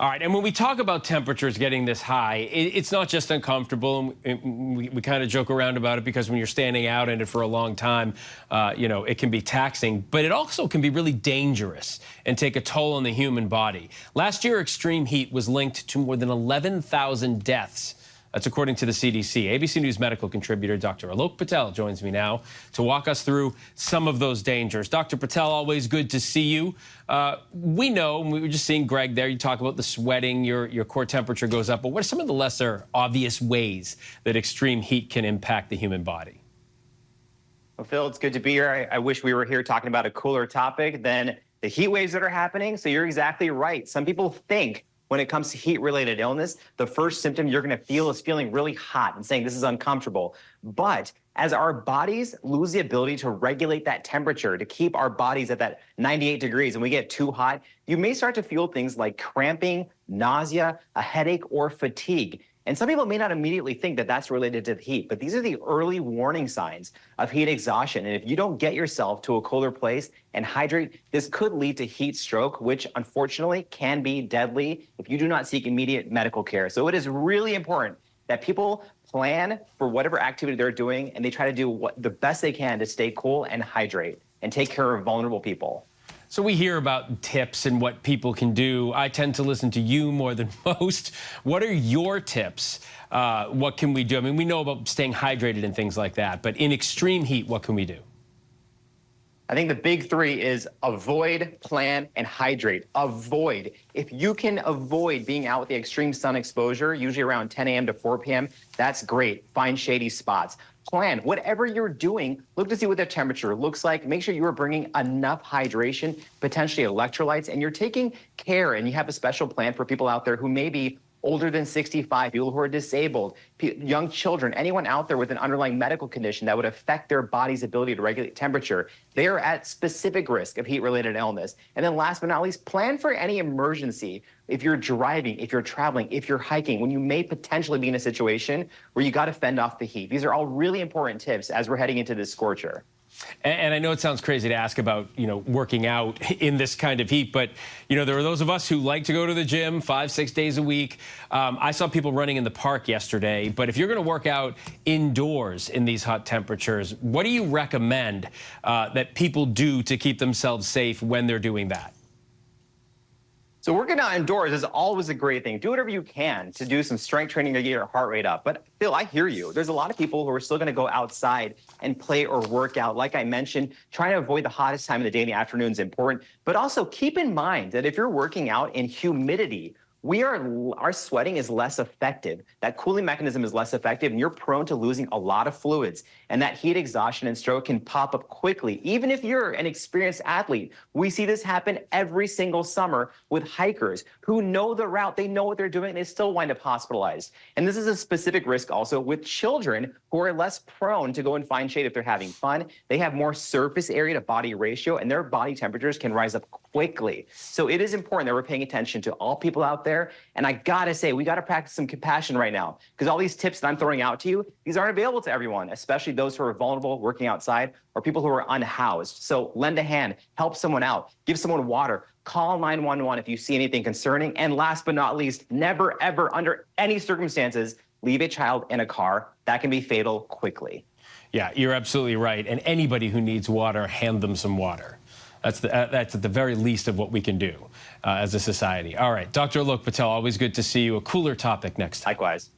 All right, and when we talk about temperatures getting this high, it's not just uncomfortable, and we kind of joke around about it because when you're standing out in it for a long time, it can be taxing, but it also can be really dangerous and take a toll on the human body. Last year, extreme heat was linked to more than 11,000 deaths. That's according to the CDC. ABC News medical contributor Dr. Alok Patel joins me now to walk us through some of those dangers. Dr. Patel, always good to see you. We know, and we were just seeing Greg there, you talk about the sweating, your core temperature goes up, but what are some of the lesser obvious ways that extreme heat can impact the human body? Well, Phil, it's good to be here. I wish we were here talking about a cooler topic than the heat waves that are happening. So you're exactly right. Some people think when it comes to heat-related illness, the first symptom you're going to feel is feeling really hot and saying this is uncomfortable. But as our bodies lose the ability to regulate that temperature, to keep our bodies at that 98 degrees and we get too hot, you may start to feel things like cramping, nausea, a headache, or fatigue. And some people may not immediately think that that's related to the heat, but these are the early warning signs of heat exhaustion. And if you don't get yourself to a colder place and hydrate, this could lead to heat stroke, which unfortunately can be deadly if you do not seek immediate medical care. So it is really important that people plan for whatever activity they're doing and they try to do the best they can to stay cool and hydrate and take care of vulnerable people. So we hear about tips and what people can do. I tend to listen to you more than most. What are your tips? What can we do? I mean, we know about staying hydrated and things like that, but in extreme heat, what can we do? I think the big three is avoid, plan, and hydrate. Avoid. If you can avoid being out with the extreme sun exposure, usually around 10 a.m. to 4 p.m., that's great. Find shady spots. Plan. Whatever you're doing, look to see what the temperature looks like. Make sure you are bringing enough hydration, potentially electrolytes, and you're taking care, and you have a special plan for people out there who may be older than 65, people who are disabled, young children, anyone out there with an underlying medical condition that would affect their body's ability to regulate temperature. They are at specific risk of heat-related illness. And then last but not least, plan for any emergency. If you're driving, if you're traveling, if you're hiking, when you may potentially be in a situation where you got to fend off the heat. These are all really important tips as we're heading into this scorcher. And I know it sounds crazy to ask about, working out in this kind of heat, but, there are those of us who like to go to the gym 5-6 days a week. I saw people running in the park yesterday, but if you're going to work out indoors in these hot temperatures, what do you recommend that people do to keep themselves safe when they're doing that? So working out indoors is always a great thing. Do whatever you can to do some strength training to get your heart rate up. But Phil, I hear you. There's a lot of people who are still going to go outside and play or work out. Like I mentioned, trying to avoid the hottest time of the day in the afternoon is important. But also keep in mind that if you're working out in humidity, our sweating is less effective. That cooling mechanism is less effective, and you're prone to losing a lot of fluids. And that heat exhaustion and stroke can pop up quickly. Even if you're an experienced athlete, we see this happen every single summer with hikers who know the route, they know what they're doing, and they still wind up hospitalized. And this is a specific risk also with children who are less prone to go and find shade if they're having fun. They have more surface area to body ratio, and their body temperatures can rise up quickly. So it is important that we're paying attention to all people out there. And I gotta say, we gotta practice some compassion right now, because all these tips that I'm throwing out to you, these aren't available to everyone, especially those who are vulnerable, working outside, or people who are unhoused. So lend a hand, help someone out, give someone water, call 911 if you see anything concerning. And last but not least, never, ever, under any circumstances, leave a child in a car. That can be fatal quickly. Yeah, you're absolutely right. And anybody who needs water, hand them some water. That's at the very least of what we can do as a society. All right, Dr. Alok Patel, always good to see you. A cooler topic next time. Likewise.